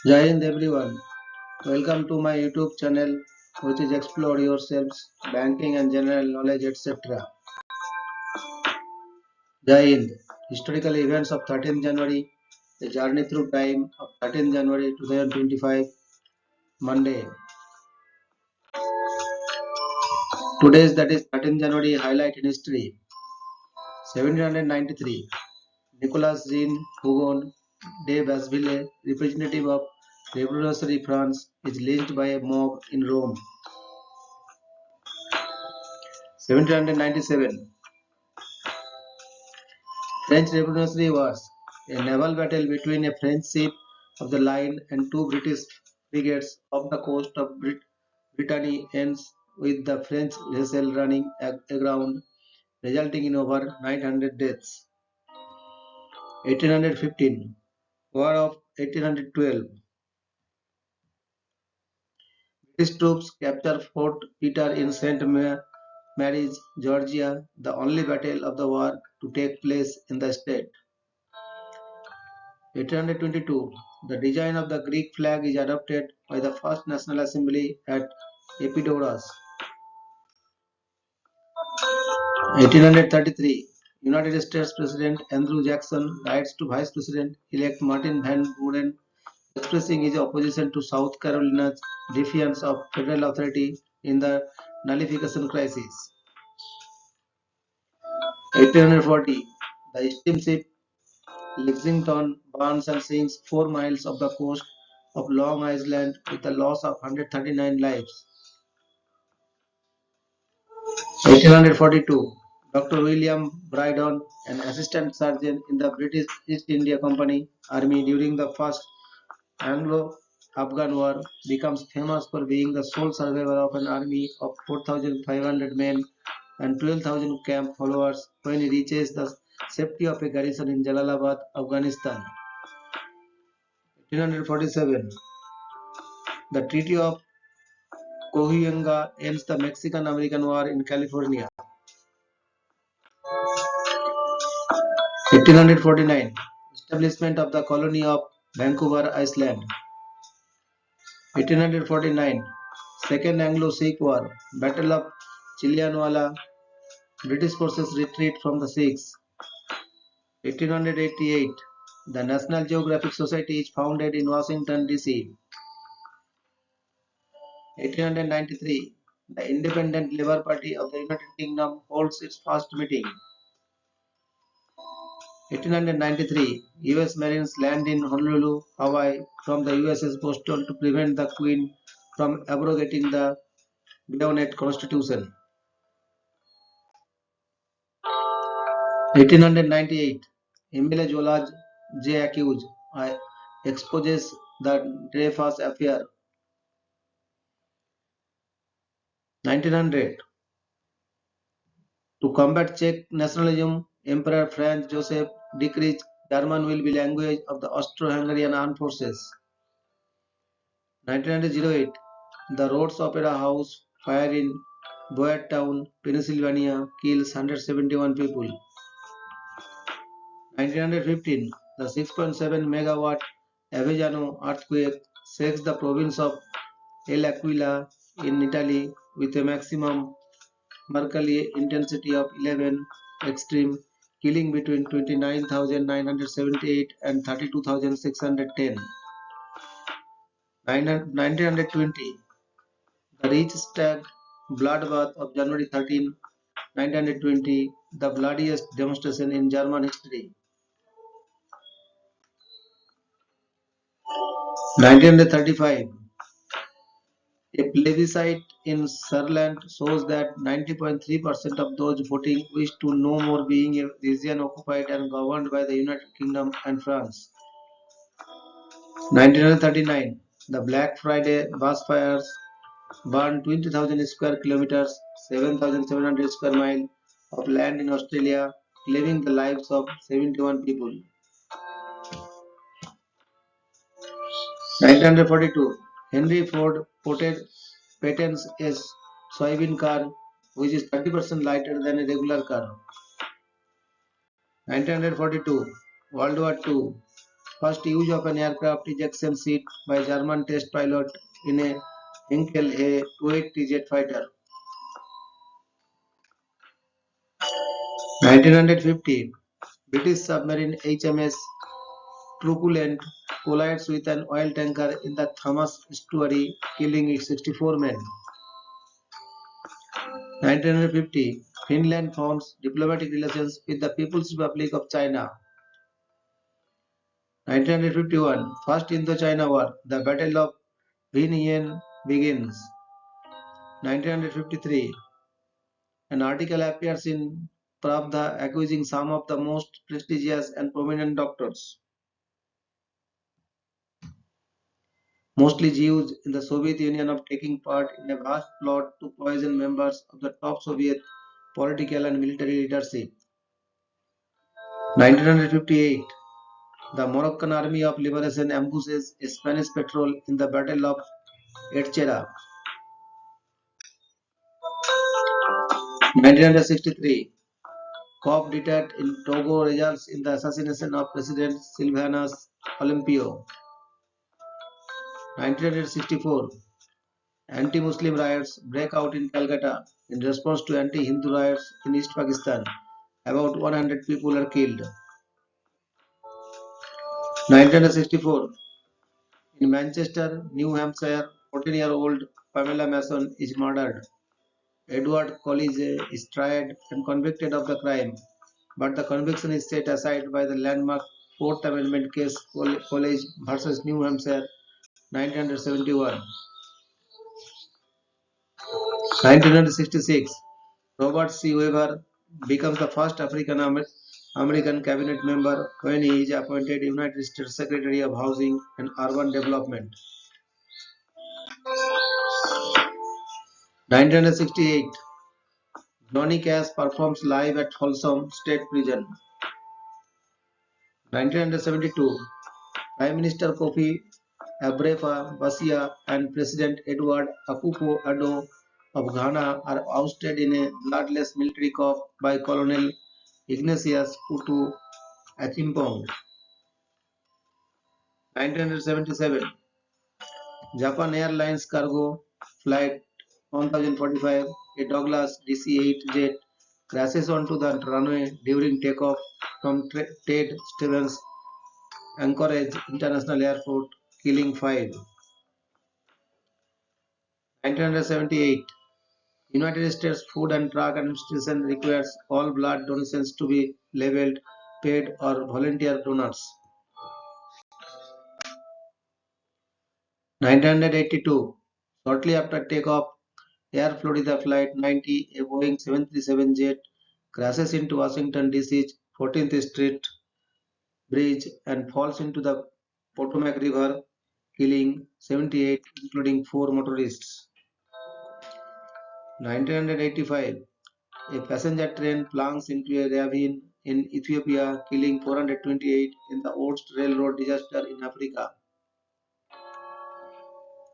Jai Hind everyone. Welcome to my YouTube channel which is Explore Yourselves, Banking and General Knowledge etc. Jai Hind. Historical events of 13th January, the journey through time of 13th January 2025, Monday. Today's that is 13th January highlight in history. 1793. Nicolas Jean Hugon de Basville, representative of revolutionary France, is lynched by a mob in Rome. 1797. French Revolutionary Wars. A naval battle between a French ship of the line and two British frigates off the coast of Brittany ends with the French vessel running aground, resulting in over 900 deaths. 1815. War of 1812. British troops capture Fort Peter in St. Mary's, Georgia, the only battle of the war to take place in the state. 1822. The design of the Greek flag is adopted by the First National Assembly at Epidaurus. 1833. United States President Andrew Jackson writes to Vice President-elect Martin Van Buren expressing his opposition to South Carolina's defiance of federal authority in the nullification crisis. 1840. The steamship Lexington burns and sinks 4 miles off the coast of Long Island with the loss of 139 lives. 1842. Doctor William Brydon, an assistant sergeant in the British East India Company Army during the First Anglo-Afghan War, becomes famous for being the sole survivor of an army of 4,500 men and 12,000 camp followers when he reaches the safety of a garrison in Jalalabad, Afghanistan. 1847. The Treaty of Coahuila ends the Mexican-American War in California. 1849. Establishment of the colony of Vancouver Island. 1849. Second Anglo-Sikh War. Battle of Chilianwala. British forces retreat from the Sikhs. 1888. The National Geographic Society is founded in Washington, D.C. 1893. The Independent Labour Party of the United Kingdom holds its first meeting. 1893. U.S. Marines land in Honolulu, Hawaii from the USS Boston to prevent the Queen from abrogating the Bayonet Constitution. 1898. Emile Zola J. accused exposes the Dreyfus affair. 1900. To combat Czech nationalism, Emperor Franz Joseph decreed German will be language of the Austro-Hungarian armed forces. 1908. The Rhodes Opera House fire in Boyertown, Pennsylvania kills 171 people. 1915. The 6.7 megawatt Avezzano earthquake shakes the province of L'Aquila in Italy with a maximum Mercalli intensity of 11 extreme, killing between 29,978 and 32,610. 1920. The Reichstag bloodbath of January 13, 1920, the bloodiest demonstration in German history. 1935. A plebiscite in Ireland shows that 90.3% of those voting wish to no more being a region occupied and governed by the United Kingdom and France. 1939. The Black Friday bushfires burned 20,000 square kilometers, 7,700 square miles of land in Australia, claiming the lives of 71 people. 1942. Henry Ford patents a soybean car which is 30% lighter than a regular car. 1942. World War II. first use of an aircraft ejection seat by German test pilot in a Heinkel A-280 jet fighter. 1950, British submarine HMS Truculent collides with an oil tanker in the Thames estuary, killing 64 men. 1950, Finland forms diplomatic relations with the People's Republic of China. 1951, First Indochina War, the Battle of Bin Yen begins. 1953, an article appears in Pravda accusing some of the most prestigious and prominent doctors, mostly Jews in the Soviet Union, of taking part in a vast plot to poison members of the top Soviet political and military leadership. 1958, the Moroccan Army of Liberation ambushes a Spanish patrol in the Battle of Etcheira. 1963, coup d'etat in Togo results in the assassination of President Sylvanus Olympio. 1964, anti-Muslim riots break out in Calcutta in response to anti-Hindu riots in East Pakistan. About 100 people are killed. 1964, in Manchester, New Hampshire, 14-year-old Pamela Mason is murdered. Edward College is tried and convicted of the crime, but the conviction is set aside by the landmark Fourth Amendment case College versus New Hampshire, 1971. 1966, Robert C. Weber becomes the first African American cabinet member when he is appointed United States Secretary of Housing and Urban Development. 1968, Johnny Cash performs live at Folsom State Prison. 1972, Prime Minister Kofi Abrefa-Basia and President Edward Akufo-Addo of Ghana are ousted in a bloodless military coup by Colonel Ignatius Kutu Achimpong. 1977, Japan Airlines cargo flight 1045, a Douglas DC-8 jet, crashes onto the runway during takeoff from Ted Stevens Anchorage International Airport, killing 5. 1978, United States Food and Drug Administration requires all blood donations to be labeled paid or volunteer donors. 1982, shortly after takeoff, Air Florida Flight 90, a Boeing 737 jet, crashes into Washington DC's 14th Street Bridge and falls into the Potomac River, killing 78, including 4 motorists. 1985, a passenger train plunges into a ravine in Ethiopia, killing 428 in the worst railroad disaster in Africa.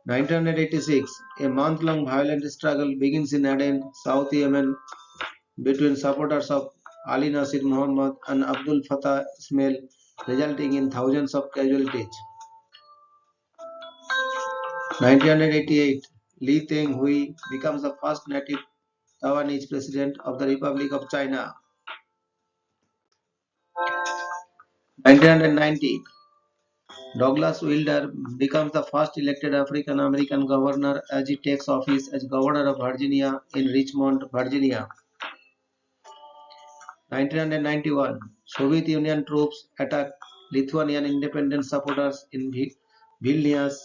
1986, a month-long violent struggle begins in Aden, South Yemen, between supporters of Ali Nasir Muhammad and Abdul Fattah Ismail, resulting in thousands of casualties. 1988, Lee Teng-hui becomes the first native Taiwanese president of the Republic of China. 1990, Douglas Wilder becomes the first elected African American governor as he takes office as governor of Virginia in Richmond, Virginia. 1991, Soviet Union troops attack Lithuanian independence supporters in Vilnius,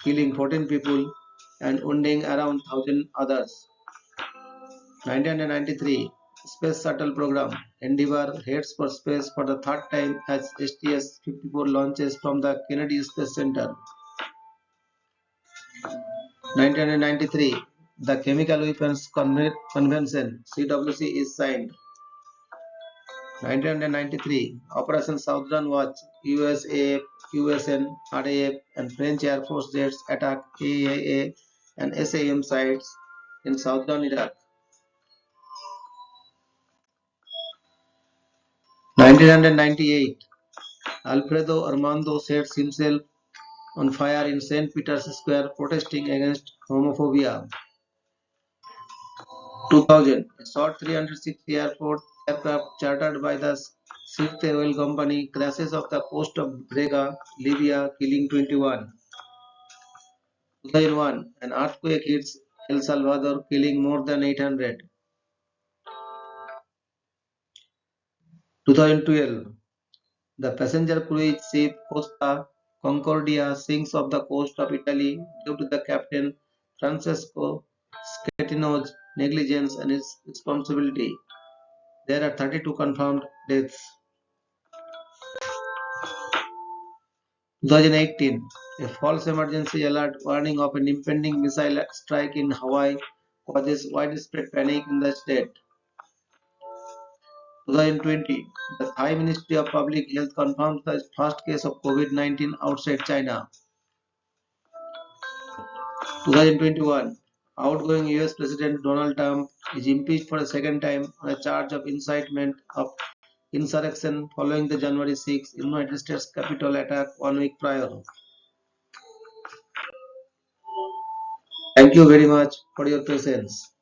killing 14 people and wounding around 1,000 others. 1993, Space Shuttle Program. Endeavour heads for space for the third time as STS-54 launches from the Kennedy Space Center. 1993, the Chemical Weapons Convention (CWC) is signed. 1993, Operation Southern Watch, USAF, USN, RAF, and French Air Force jets attack AAA and SAM sites in southern Iraq. 1998, Alfredo Armando sets himself on fire in St. Peter's Square protesting against homophobia. 2000. A short 360 aircraft chartered by the Sirte Oil Company crashes off the coast of Brega, Libya, killing 21. 2001. An earthquake hits El Salvador, killing more than 800. 2012. The passenger cruise ship Costa Concordia sinks off the coast of Italy due to the captain Francesco Schettino's negligence and his responsibility. There are 32 confirmed deaths. 2018, a false emergency alert warning of an impending missile strike in Hawaii causes widespread panic in the state. 2020, the Thai Ministry of Public Health confirms the first case of COVID-19 outside China. 2021, outgoing US President Donald Trump is impeached for a second time on a charge of incitement of insurrection following the January 6 United States Capitol attack 1 week prior. Thank you very much for your patience.